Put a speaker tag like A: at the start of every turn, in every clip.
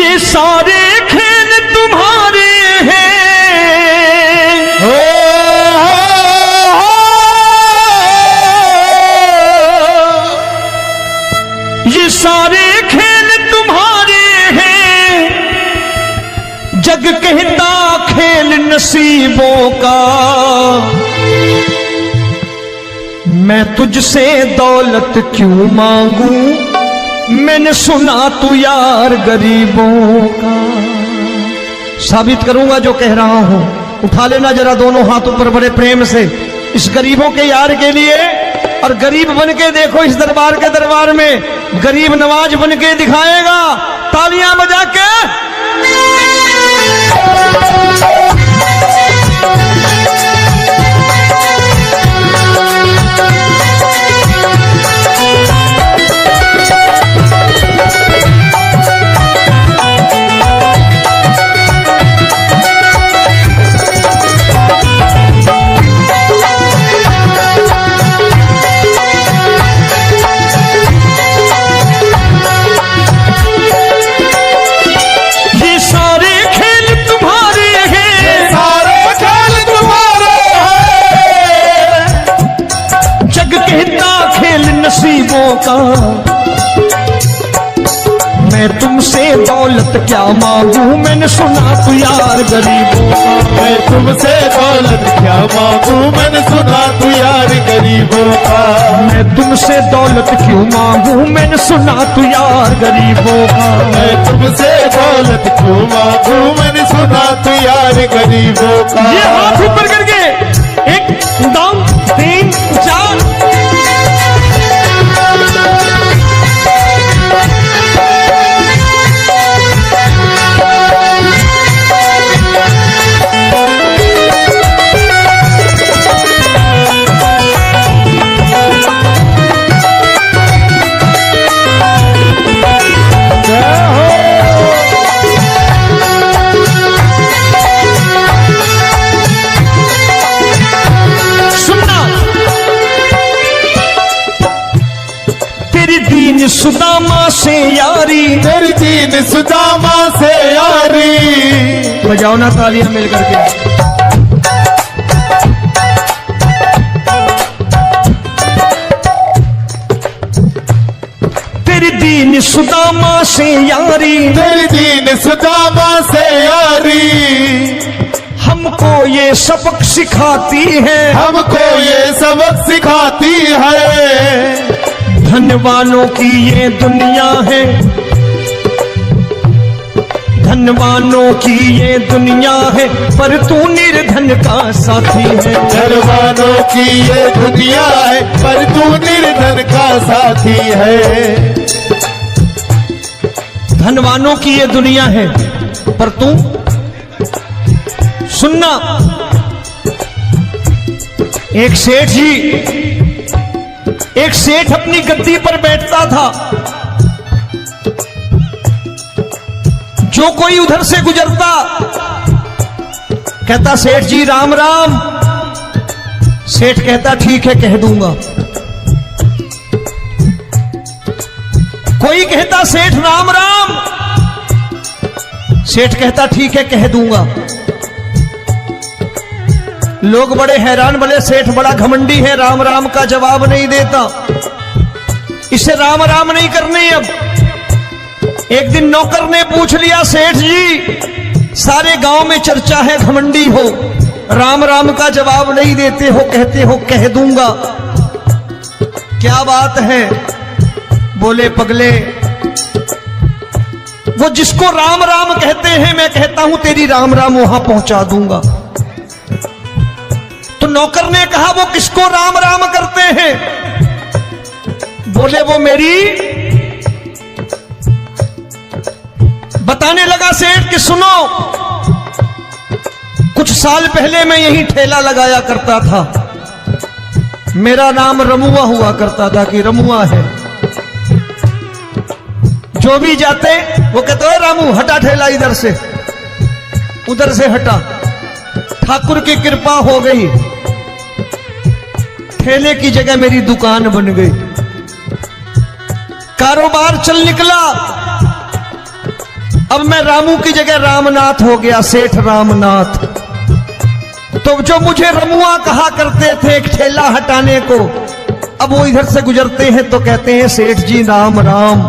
A: ये सारे खेल तुम्हारे हैं, ये सारे खेल तुम्हारे हैं, जग कहता खेल नसीबों का। मैं तुझसे दौलत क्यों मांगू, मैंने सुना तू यार गरीबों का। साबित करूंगा जो कह रहा हूं। उठा लेना जरा दोनों हाथ ऊपर बड़े प्रेम से इस गरीबों के यार के लिए। और गरीब बन के देखो इस दरबार के दरबार में गरीब नवाज बन के दिखाएगा, तालियां बजा के। नसीबों का मैं तुमसे दौलत क्या मांगू, मैंने सुना तू यार गरीबों का।
B: मैं तुमसे दौलत क्या मांगू, मैंने सुना तू यार गरीबों का।
A: मैं तुमसे दौलत क्यों मांगू, मैंने सुना तू यार गरीबों का।
B: मैं तुमसे दौलत क्यों मांगू, मैंने सुना तू यार गरीबों का।
A: ये हाथ ऊपर करके 1 2 3 4। सुदामा से यारी,
B: तेरी दीन सुदामा से यारी।
A: बजाओ ना तालियां मिल करके। तेरी दीन सुदामा से यारी,
B: तेरी दीन सुदामा से यारी।
A: हमको ये सबक सिखाती है,
B: हमको ये सबक सिखाती है।
A: धनवानों की ये दुनिया है, धनवानों की ये दुनिया है, पर तू निर्धन का साथी है।
B: धनवानों की ये दुनिया है, पर तू निर्धन का साथी है।
A: धनवानों की ये दुनिया है, पर तू सुनना। एक सेठ अपनी गद्दी पर बैठता था। जो कोई उधर से गुजरता कहता सेठ जी राम राम। सेठ कहता ठीक है कह दूंगा। कोई कहता सेठ राम राम। सेठ कहता ठीक है कह दूंगा। लोग बड़े हैरान, बोले सेठ बड़ा घमंडी है, राम राम का जवाब नहीं देता, इसे राम राम नहीं करनी। अब एक दिन नौकर ने पूछ लिया सेठ जी सारे गांव में चर्चा है घमंडी हो, राम राम का जवाब नहीं देते हो, कहते हो कह दूंगा, क्या बात है? बोले पगले वो जिसको राम राम कहते हैं मैं कहता हूं तेरी राम राम वहां पहुंचा दूंगा। तो नौकर ने कहा वो किसको राम राम करते हैं? बोले वो मेरी। बताने लगा सेठ कि सुनो, कुछ साल पहले मैं यहीं ठेला लगाया करता था, मेरा नाम रमुआ हुआ करता था कि रमुआ है। जो भी जाते वो कहते हैं रामू हटा ठेला इधर से, उधर से हटा। ठाकुर की कृपा हो गई, ठेले की जगह मेरी दुकान बन गई, कारोबार चल निकला। अब मैं रामू की जगह रामनाथ हो गया, सेठ रामनाथ। तो जो मुझे रमुआ कहा करते थे एक ठेला हटाने को, अब वो इधर से गुजरते हैं तो कहते हैं सेठ जी राम राम।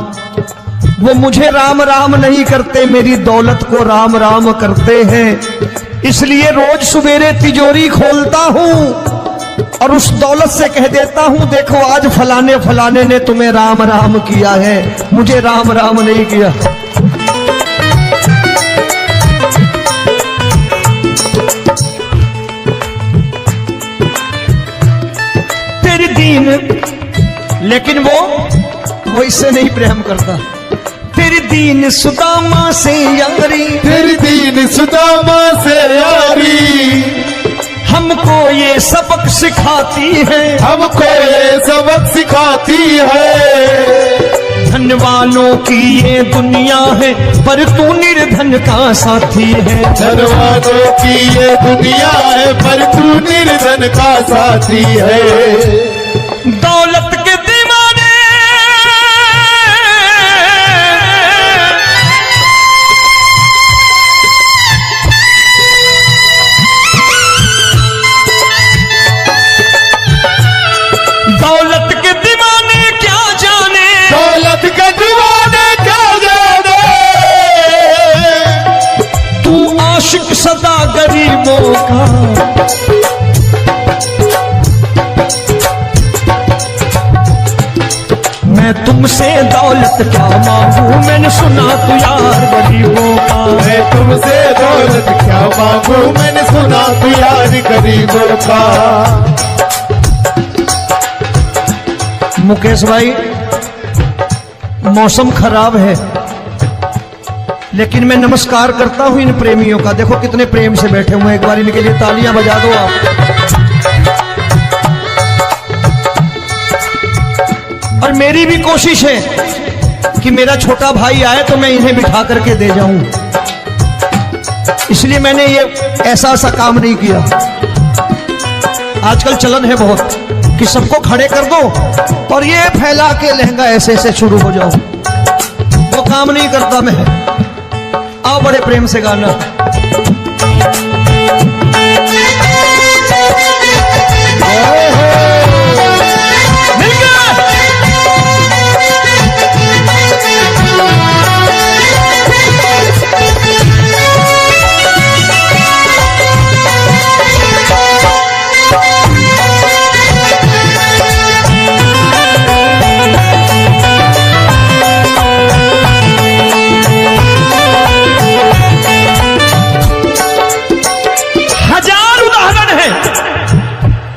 A: वो मुझे राम राम नहीं करते, मेरी दौलत को राम राम करते हैं। इसलिए रोज सवेरे तिजोरी खोलता हूं और उस दौलत से कह देता हूं, देखो आज फलाने फलाने ने तुम्हें राम राम किया है, मुझे राम राम नहीं किया। तेरी दीन, लेकिन वो इससे नहीं प्रेम करता। तेरी दीन सुदामा से यारी,
B: तेरी दीन सुदामा से यारी,
A: हमको ये सबक सिखाती है,
B: हमको ये सबक सिखाती है।
A: धन वालों की ये दुनिया है, पर तू निर्धन का साथी है।
B: धन वालों की ये दुनिया है, पर तू निर्धन का साथी है।
A: दौलत के दीवाने दौलत के दीवाने क्या जाने,
B: दौलत के दीवाने क्या जाने।
A: तू आशिक सदा गरीबों का। मैं तुमसे दौलत क्या मांगू, मैंने सुना तू यार गरीबों का।
B: मैं तुमसे दौलत क्या मांगू, मैंने सुना तू यार गरीबों का।
A: मुकेश भाई, मौसम खराब है, लेकिन मैं नमस्कार करता हूं इन प्रेमियों का। देखो कितने प्रेम से बैठे हुए हैं, एक बार इनके लिए तालियां बजा दो आप। और मेरी भी कोशिश है कि मेरा छोटा भाई आए तो मैं इन्हें बिठा करके दे जाऊं, इसलिए मैंने ये ऐसा काम नहीं किया। आजकल चलन है बहुत कि सबको खड़े कर दो और ये फैला के लहंगा ऐसे ऐसे शुरू हो जाओ, वो काम नहीं करता मैं। आओ बड़े प्रेम से गाना।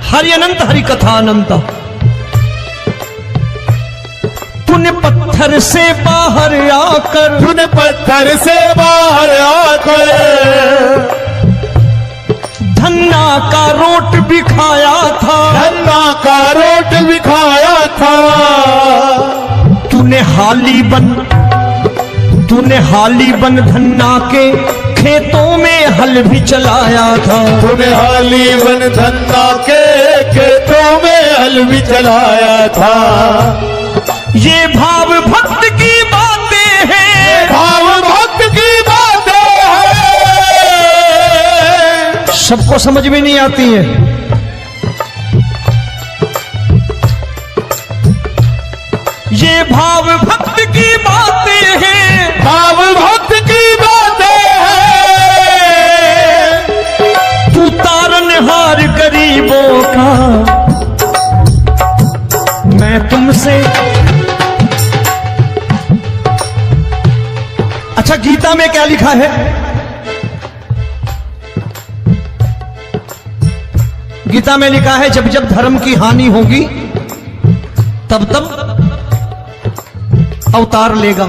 A: हरि अनंत हरि कथा अनंत। तूने पत्थर से बाहर आकर,
B: तूने पत्थर से बाहर आकर
A: धन्ना का रोट भी खाया था,
B: धन्ना का रोट भी खाया था।
A: तूने हाली बन धन्ना के खेतों में हल भी चलाया था।
B: तूने हाली बन धन्ना के खेतों में हल भी चलाया था।
A: ये भाव भक्त की बातें हैं,
B: भाव भक्त की बातें हैं,
A: सबको समझ में नहीं आती है। ये भाव भक्त की बातें हैं,
B: भाव भक्त की बातें हैं।
A: तू तारनहार गरीबों का, मैं तुमसे। अच्छा, गीता में क्या लिखा है? गीता में लिखा है जब जब धर्म की हानि होगी तब तब अवतार लेगा।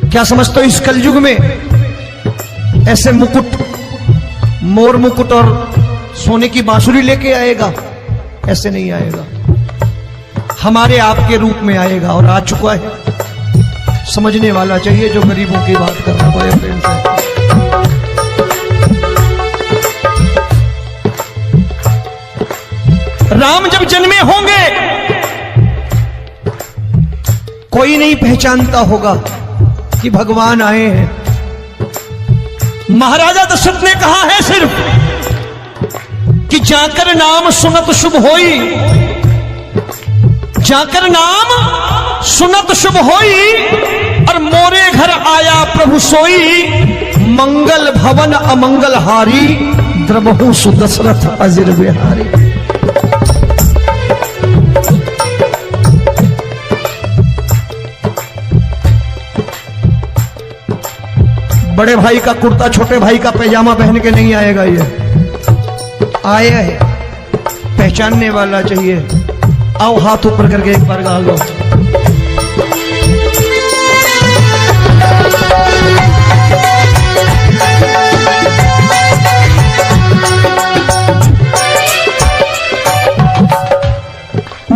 A: क्या समझते हो, इस कलयुग में ऐसे मुकुट, मोर मुकुट और सोने की बांसुरी लेके आएगा? ऐसे नहीं आएगा, हमारे आपके रूप में आएगा और आ चुका है। समझने वाला चाहिए जो गरीबों की बात करना बड़े प्रेम से। राम जब जन्मे होंगे कोई नहीं पहचानता होगा, कि भगवान आए हैं। महाराजा दशरथ ने कहा है सिर्फ कि जाकर नाम सुनत शुभ होई, जाकर नाम सुनत शुभ होई, और मोरे घर आया प्रभु सोई, मंगल भवन अमंगल हारी, द्रबहु सुदशरथ अजिर बिहारी। बड़े भाई का कुर्ता छोटे भाई का पैजामा पहन के नहीं आएगा, ये आया है पहचानने वाला चाहिए। आओ हाथ ऊपर करके एक बार गा लो।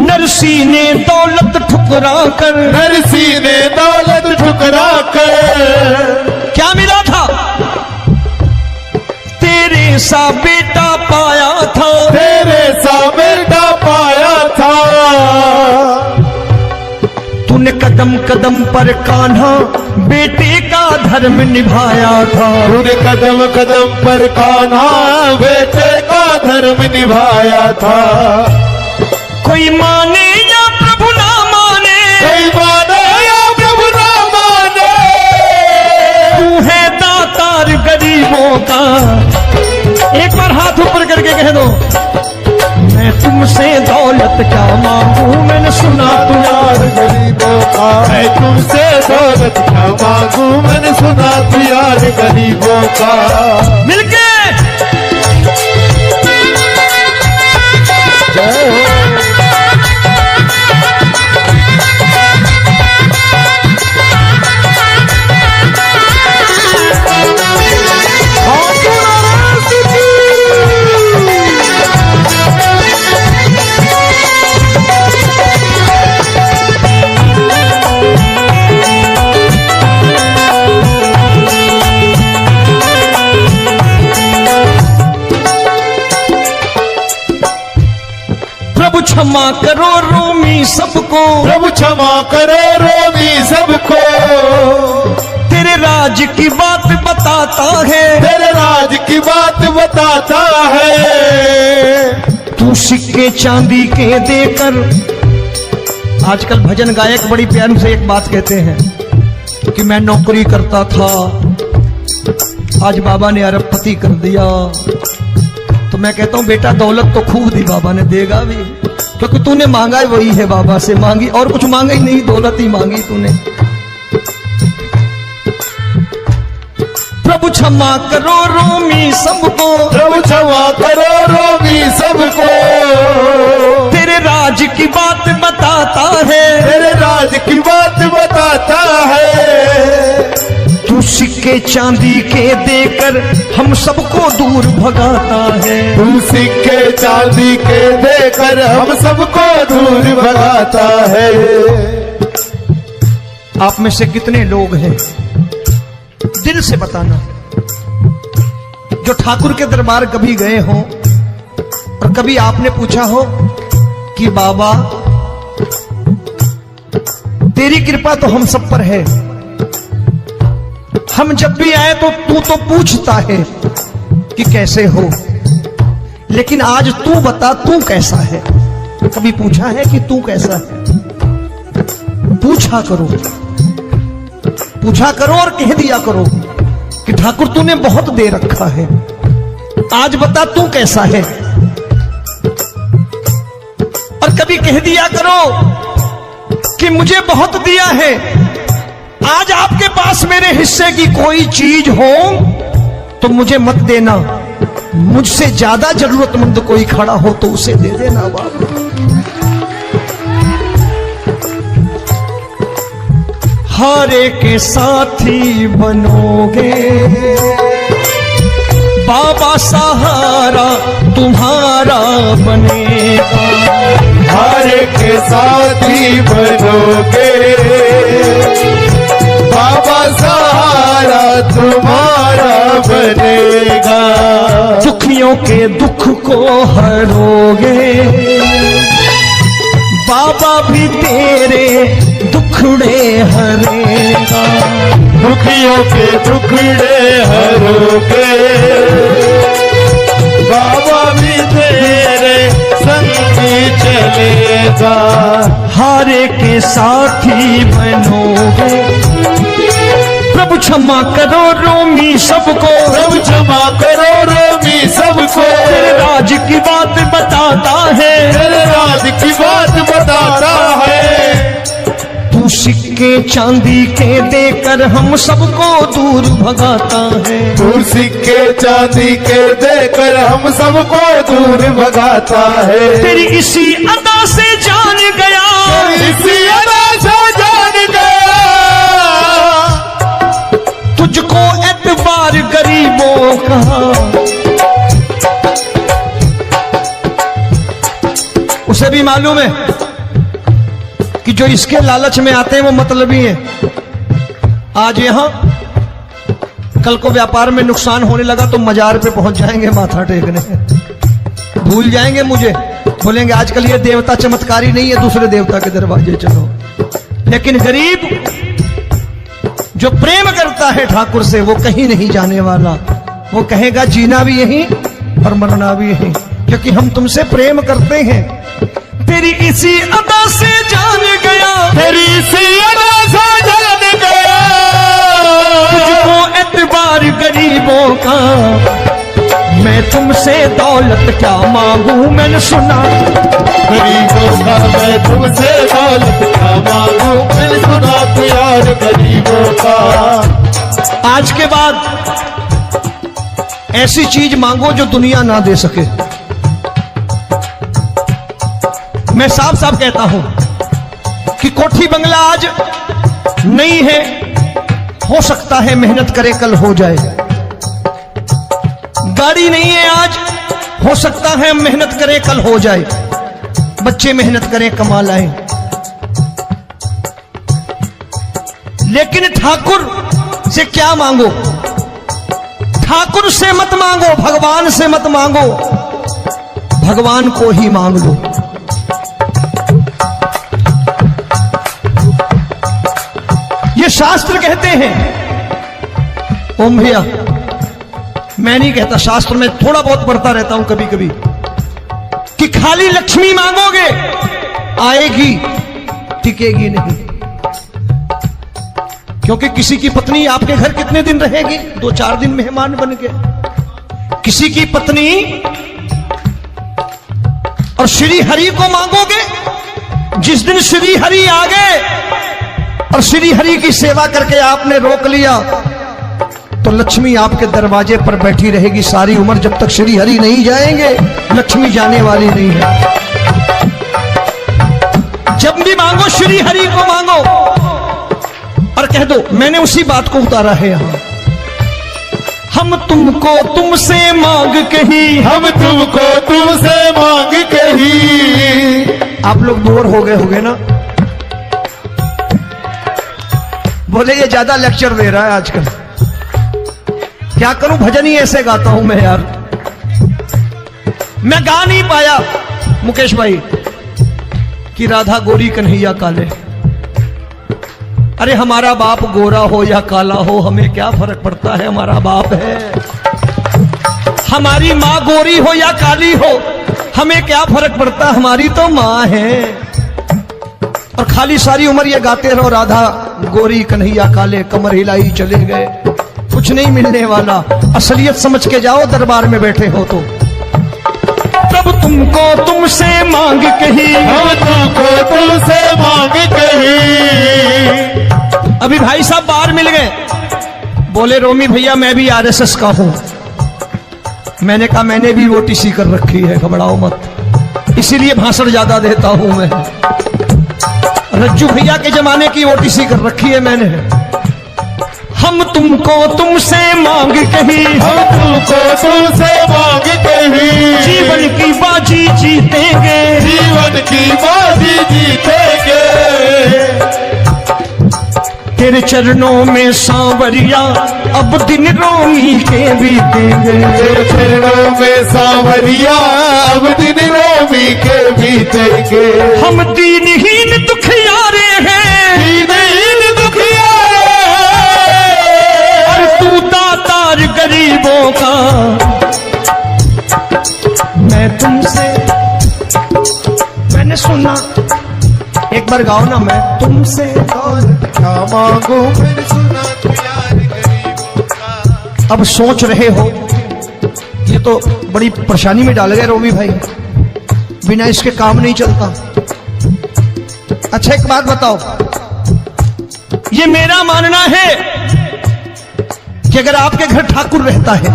A: नरसी ने दौलत ठुकरा कर,
B: नरसी ने दौलत ठुकरा कर,
A: क्या मिला था? तेरे सा बेटा पाया था,
B: तेरे सा बेटा पाया था।
A: तूने कदम कदम पर कान्हा बेटे का धर्म निभाया था,
B: तूने कदम कदम पर कान्हा बेटे का धर्म निभाया था।
A: कोई माने या प्रभु ना माने,
B: कोई माने या प्रभु ना माने,
A: तू है दातार गरीबों का। एक बार हाथ ऊपर करके कह दो, मैं तुमसे दौलत क्या मांगू, मैंने सुना तू यार
B: गरीबों का। मैं तुमसे दौलत क्या मांगू, मैंने सुना तू यार गरीबों का।
A: मिलके
B: जय हो।
A: क्षमा करो रोमी सबको,
B: प्रभु क्षमा करो रोमी सबको।
A: तेरे राज की बात बताता है,
B: तेरे राज की बात बताता है।
A: तू सिक्के चांदी के देकर, आजकल भजन गायक बड़ी प्यार से एक बात कहते हैं कि मैं नौकरी करता था, आज बाबा ने अरबपति कर दिया। तो मैं कहता हूं बेटा दौलत तो खूब दी बाबा ने, देगा भी, क्योंकि तूने मांगा वही है बाबा से, मांगी और कुछ मांगा ही नहीं, दौलत ही मांगी तूने। प्रभु क्षमा करो रोमी सबको,
B: प्रभु क्षमा करो रोमी सबको।
A: तेरे राज की बात बताता है,
B: तेरे राज की बात बताता है।
A: तू सिक्के चांदी के देकर हम सबको दूर भगाता है,
B: तू सिक्के चांदी के देकर हम सबको दूर भगाता है।
A: आप में से कितने लोग हैं, दिल से बताना, जो ठाकुर के दरबार कभी गए हो और कभी आपने पूछा हो कि बाबा तेरी कृपा तो हम सब पर है, हम जब भी आए तो तू तो पूछता है कि कैसे हो, लेकिन आज तू बता तू कैसा है। कभी पूछा है कि तू कैसा है? पूछा करो, पूछा करो और कह दिया करो कि ठाकुर तूने बहुत दे रखा है, आज बता तू कैसा है। और कभी कह दिया करो कि मुझे बहुत दिया है, आज आपके पास मेरे हिस्से की कोई चीज हो तो मुझे मत देना, मुझसे ज्यादा जरूरतमंद कोई खड़ा हो तो उसे दे देना बाबा। हारे के साथी बनोगे बाबा, सहारा तुम्हारा बनेगा।
B: हारे के साथी बनोगे बाबा, सहारा तुम्हारा बनेगा।
A: दुखियों के दुख को हरोगे बाबा, भी तेरे दुखड़े हरेगा।
B: दुखियों के टुकड़े हरोगे, बाबा भी तेरे संगी चलेगा।
A: हारे के साथी बनोगे, प्रभु क्षमा करो रोमी सबको,
B: प्रभु क्षमा करो रोमी सबको,
A: तेरे राज की बात बताता है,
B: तेरे राज की बात बताता है।
A: तू सिक्के चांदी के देकर हम सबको दूर भगाता है,
B: तू सिक्के चांदी के देकर हम सबको दूर भगाता है।
A: तेरी इसी अदा से जान गया,
B: इसी अदा से जान गया,
A: तुझको एतबार गरीबों का। उसे भी मालूम है कि जो इसके लालच में आते हैं वो मतलबी हैं। आज यहां कल को व्यापार में नुकसान होने लगा तो मजार पे पहुंच जाएंगे माथा टेकने, भूल जाएंगे मुझे, बोलेंगे आजकल ये देवता चमत्कारी नहीं है, दूसरे देवता के दरवाजे चलो। लेकिन गरीब जो प्रेम करता है ठाकुर से वो कहीं नहीं जाने वाला, वो कहेगा जीना भी यहीं और मरना भी यहीं, क्योंकि हम तुमसे प्रेम करते हैं। तेरी इसी अदा से जान गया,
B: तेरी इसी अदा से जान गया,
A: तुझको एतबार गरीबों का। मैं तुमसे दौलत क्या मांगू, मैंने सुना
B: गरीबों का मैं तुमसे दौलत क्या मांगू, मैंने सुना तू यार गरीबों का।
A: आज के बाद ऐसी चीज मांगो जो दुनिया ना दे सके। मैं साफ साफ कहता हूं कि कोठी बंगला आज नहीं है, हो सकता है मेहनत करे कल हो जाए। गाड़ी नहीं है आज, हो सकता है मेहनत करें कल हो जाए। बच्चे मेहनत करें कमा लाएं, लेकिन ठाकुर से क्या मांगो? ठाकुर से मत मांगो, भगवान से मत मांगो, भगवान को ही मांग लो। ये शास्त्र कहते हैं, ओम भैया मैं नहीं कहता, शास्त्र में थोड़ा बहुत पढ़ता रहता हूं कभी कभी, कि खाली लक्ष्मी मांगोगे आएगी, टिकेगी नहीं। क्योंकि किसी की पत्नी आपके घर कितने दिन रहेगी? 2-4 दिन मेहमान बन के। किसी की पत्नी और श्री हरि को मांगोगे, जिस दिन श्री हरि आ गए और श्री हरि की सेवा करके आपने रोक लिया तो लक्ष्मी आपके दरवाजे पर बैठी रहेगी सारी उम्र, जब तक श्री हरि नहीं जाएंगे लक्ष्मी जाने वाली नहीं है। जब भी मांगो श्री हरि को मांगो और कह दो मैंने उसी बात को उतारा है यहां, हम तुमको तुमसे मांग कही,
B: हम तुमको तुमसे मांग कही।
A: आप लोग बोर हो गए होंगे ना, बोले ये ज्यादा लेक्चर दे रहा है आजकल, क्या करूं भजन ही ऐसे गाता हूं मैं यार। मैं गा नहीं पाया मुकेश भाई कि राधा गोरी कन्हैया काले। अरे हमारा बाप गोरा हो या काला हो हमें क्या फर्क पड़ता है, हमारा बाप है। हमारी माँ गोरी हो या काली हो हमें क्या फर्क पड़ता, हमारी तो माँ है। और खाली सारी उम्र ये गाते रहो राधा गोरी कन्हैया काले, कमर हिलाई चले गए, कुछ नहीं मिलने वाला। असलियत समझ के जाओ दरबार में बैठे हो तो। तब तुमको तुमसे मांग कही,
B: हम तुमको तुमसे मांग कही।
A: अभी भाई साहब बाहर मिल गए, बोले रोमी भैया मैं भी आरएसएस का हूं। मैंने कहा मैंने भी ओटीसी कर रखी है, घबराओ मत, इसीलिए भाषण ज्यादा देता हूं मैं। रज्जू भैया के जमाने की ओटीसी कर रखी है मैंने। हम तुमको तुमसे मांग कही,
B: हम तुमको तुमसे मांग कही।
A: जीवन की बाजी जीतेंगे,
B: जीवन की बाजी जीतेंगे।
A: तेरे चरणों में सांवरिया अब दिन रोमी के बीतेंगे।
B: तेरे चरणों में सांवरिया अब दिन रोमी के बीतेंगे।
A: हम दीनहीन दुखियारे हैं,
B: दीनहीन दुखियारे हैं,
A: एक बार गाओ ना, मैं तुमसे
B: दौलत क्या मांगू मैंने सुना तू यार गरीबों का।
A: अब सोच रहे हो ये तो बड़ी परेशानी में डाल गए रोमी भाई, बिना इसके काम नहीं चलता। अच्छा एक बात बताओ, ये मेरा मानना है कि अगर आपके घर ठाकुर रहता है,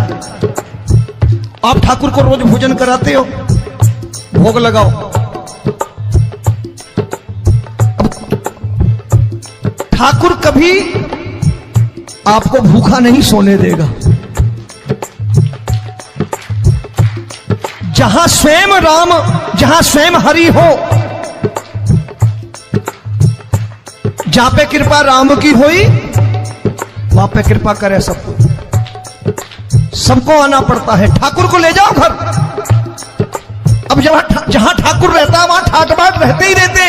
A: आप ठाकुर को रोज भोजन कराते हो, भोग लगाओ, अब ठाकुर कभी आपको भूखा नहीं सोने देगा। जहां स्वयं राम, जहां स्वयं हरि हो, जहां पे कृपा राम की हुई वहां पे कृपा करे सबको, सबको आना पड़ता है। ठाकुर को ले जाओ घर। अब जहां ठाकुर रहता है वहां ठाट बाट रहते ही रहते।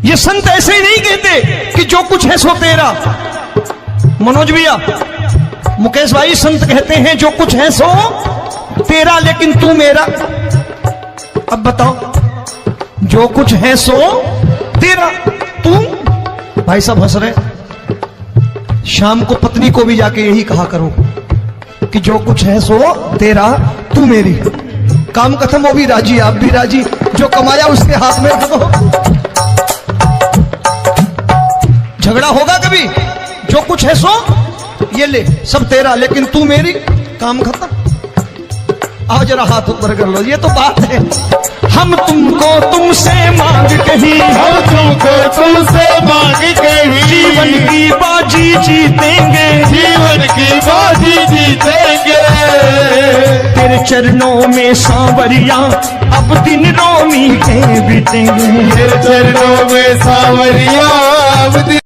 A: ये संत ऐसे ही नहीं कहते कि जो कुछ है सो तेरा। मनोज भैया, मुकेश भाई, संत कहते हैं जो कुछ है सो तेरा लेकिन तू मेरा। अब बताओ, जो कुछ है सो तेरा, तू। भाई साहब हंस रहे। शाम को पत्नी को भी जाके यही कहा करो कि जो कुछ है सो तेरा, तू मेरी। काम खत्म, वो भी राजी, आप भी राजी, जो कमाया उसके हाथ में रख दो। झगड़ा होगा कभी? जो कुछ है सो ये ले, सब तेरा लेकिन तू मेरी, काम खत्म। आओ जरा हाथ ऊपर कर लो, ये तो बात है। हम तुमको तुमसे मांग कहीं,
B: हम तुमको तुमसे मांग कहीं,
A: जीवन की बाजी जीतेंगे,
B: जीवन की बाजी जीतेंगे।
A: तेरे चरणों में सांवरिया अब दिन रोमी के बीतेंगे।
B: तेरे चरणों में सांवरिया अब दिन